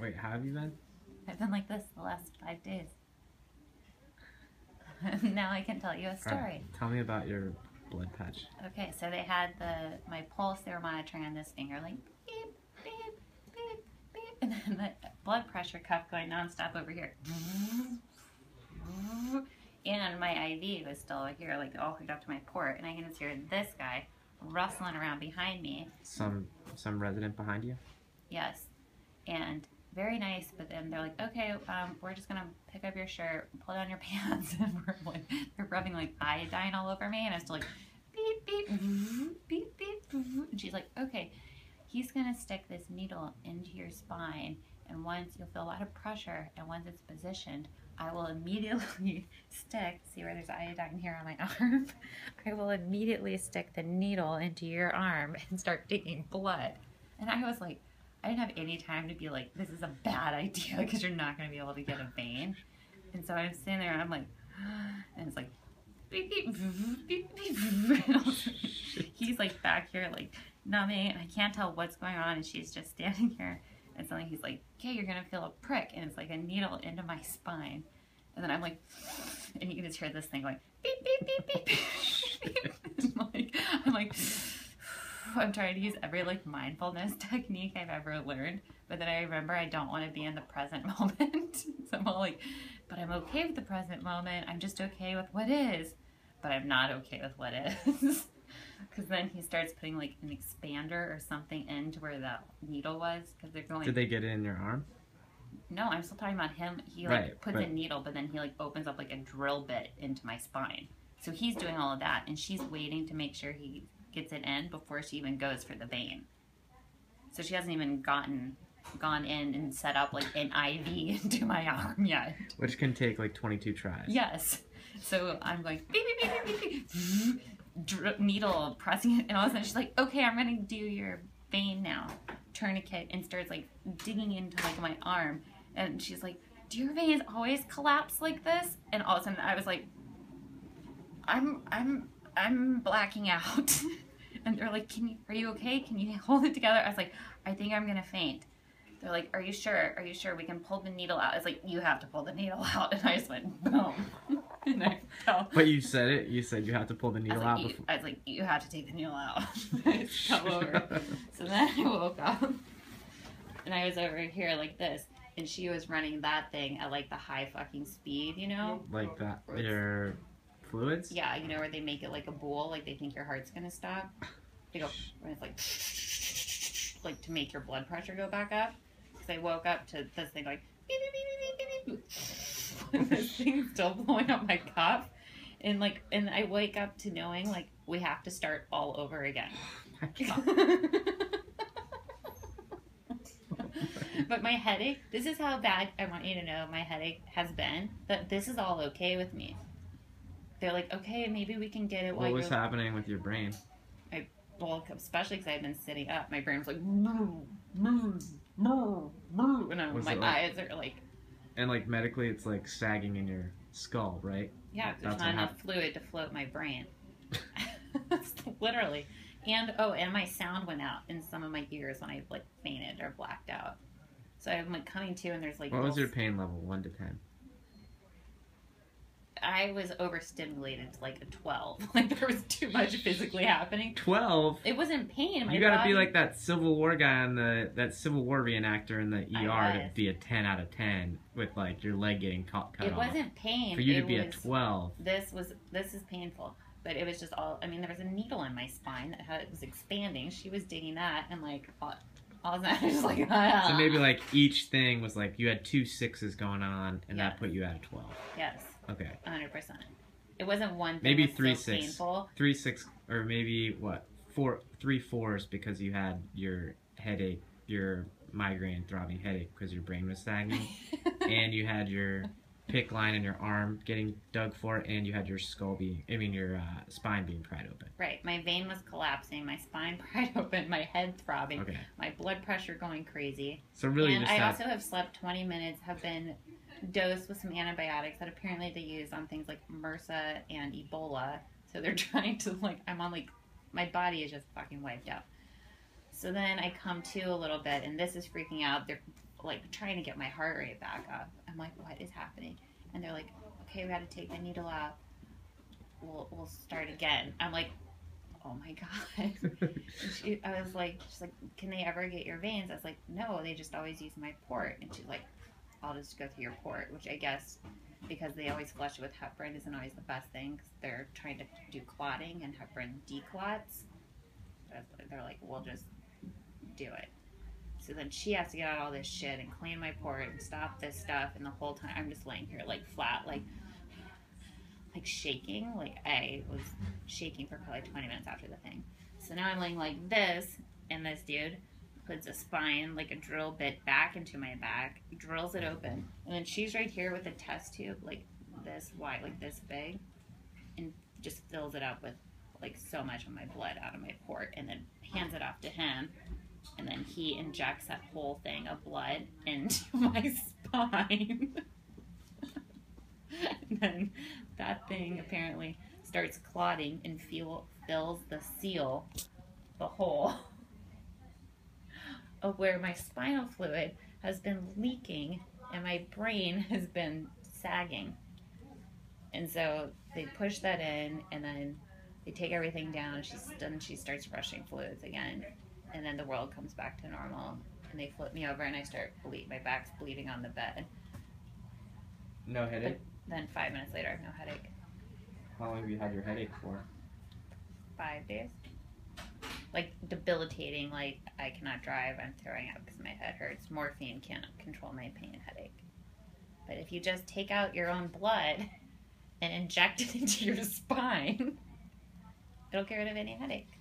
Wait, how have you been? I've been like this the last 5 days. Now I can tell you a All right, story. tell me about your blood patch. Okay, so they had my pulse. They were monitoring on this finger, like beep, beep, beep, beep, and then the blood pressure cuff going nonstop over here. And my IV was still here, like all hooked up to my port, and I can just hear this guy rustling around behind me. Some resident behind you? Yes, and very nice. But then they're like, okay, we're just gonna pick up your shirt, pull down your pants, and they're rubbing like iodine all over me, and I'm still like beep beep beep beep, and she's like, okay, he's gonna stick this needle into your spine, and once you'll feel a lot of pressure, and once it's positioned, I will immediately stick, see where there's iodine here on my arm, I will immediately stick the needle into your arm and start taking blood. And I was like, I didn't have any time to be like, this is a bad idea because you're not going to be able to get a vein. And so I'm sitting there and I'm like, and it's like, beep, beep, beep, beep, beep. He's like back here like numbing, and I can't tell what's going on, and she's just standing here. And suddenly he's like, okay, you're going to feel a prick. And it's like a needle into my spine. And then I'm like, and you can just hear this thing going, beep, beep, beep, beep, beep. I'm like, I'm trying to use every like mindfulness technique I've ever learned. But then I remember I don't want to be in the present moment. So I'm all like, but I'm okay with the present moment. I'm just okay with what is. But I'm not okay with what is. Because then he starts putting like an expander or something into where that needle was. Because they're going. Did they get it in your arm? No, I'm still talking about him. He like puts a needle, but then he like opens up like a drill bit into my spine. So he's doing all of that, and she's waiting to make sure he gets it in before she even goes for the vein. So she hasn't even gone in and set up like an IV into my arm yet. Which can take like 22 tries. Yes. So I'm going beep beep beep beep beep, needle pressing it, and all of a sudden she's like, "Okay, I'm gonna do your vein now." Tourniquet, and starts like digging into like my arm, and she's like, "Do your veins always collapse like this?" And all of a sudden I was like, I'm blacking out. And they're like, are you okay? Can you hold it together? I was like, I think I'm gonna faint. They're like, are you sure? Are you sure we can pull the needle out? I was like, you have to pull the needle out. And I just went, boom. And I fell. But you said it. You said you have to pull the needle out before. I was like, you have to take the needle out. I fell over. So then I woke up. And I was over here like this. And she was running that thing at like the high fucking speed, you know? Like that. Your fluids? Yeah, you know, where they make it like a bowl, like they think your heart's gonna stop. They go, and it's like to make your blood pressure go back up. Because I woke up to this thing like, beep, beep, beep, beep, beep, beep. And this thing's still blowing up my cuff. And like, and I wake up to knowing like we have to start all over again. But my headache, this is how bad I want you to know my headache has been, that this is all okay with me. They're like, okay, maybe we can get it. What was happening with your brain? Well, especially because I've been sitting up, my brain was like, moo, moo, moo, moo, and my eyes are like. And like medically, it's like sagging in your skull, right? Yeah, there's not enough fluid to float my brain. Literally, and my sound went out in some of my ears when I like fainted or blacked out. So I'm like coming to, and there's like. What was your pain level, 1 to 10? I was overstimulated to like a 12. Like there was too much physically happening. 12? It wasn't pain. You gotta be like that Civil War guy on that Civil War reenactor in the ER to be a 10 out of 10 with like your leg getting cut off. It wasn't pain. For you to be a 12. This is painful. But it was just all, I mean, there was a needle in my spine that was expanding. She was digging that, and like all of that, I was just like, ah. So maybe like each thing was like you had 2 6s going on, and that put you at a 12. Yes. Okay. 100%. It wasn't one thing. Maybe was 3 so 6. Painful. 3 6, or maybe what? 3 4s because you had your headache, your migraine, throbbing headache because your brain was sagging, and you had your PICC line in your arm getting dug for, and you had your your spine being pried open. Right. My vein was collapsing, my spine pried open, my head throbbing, my blood pressure going crazy. So really, and I also have slept 20 minutes, have been dosed with some antibiotics that apparently they use on things like MRSA and Ebola. So they're trying to I'm on my body is just fucking wiped out. So then I come to a little bit, and this is freaking out. They're like trying to get my heart rate back up. I'm like, what is happening? And they're like, okay, we got to take the needle out. We'll start again. I'm like, oh my God. I was like, she's like, can they ever get your veins? I was like, no, they just always use my port. And she's like, I'll just go through your port, which I guess because they always flush it with heparin isn't always the best thing because they're trying to do clotting and heparin declots. They're like, we'll just do it. So then she has to get out all this shit and clean my port and stop this stuff. And the whole time I'm just laying here like flat, like shaking. Like I was shaking for probably 20 minutes after the thing. So now I'm laying like this, and this dude puts a spine, like a drill bit back into my back, drills it open. And then she's right here with a test tube like this wide, like this big, and just fills it up with like so much of my blood out of my port, and then hands it off to him. And then he injects that whole thing of blood into my spine. And then that thing apparently starts clotting and fills the seal, the hole of where my spinal fluid has been leaking and my brain has been sagging. And so they push that in, and then they take everything down. She starts rushing fluids again, and then the world comes back to normal. And they flip me over, and I start my back's bleeding on the bed. No headache? But then 5 minutes later, I have no headache. How long have you had your headache for? 5 days. Like debilitating. Like I cannot drive. I'm throwing up because my head hurts. Morphine can't control my pain and headache. But if you just take out your own blood and inject it into your spine, it'll get rid of any headache.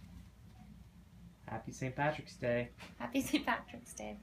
Happy St. Patrick's Day. Happy St. Patrick's Day.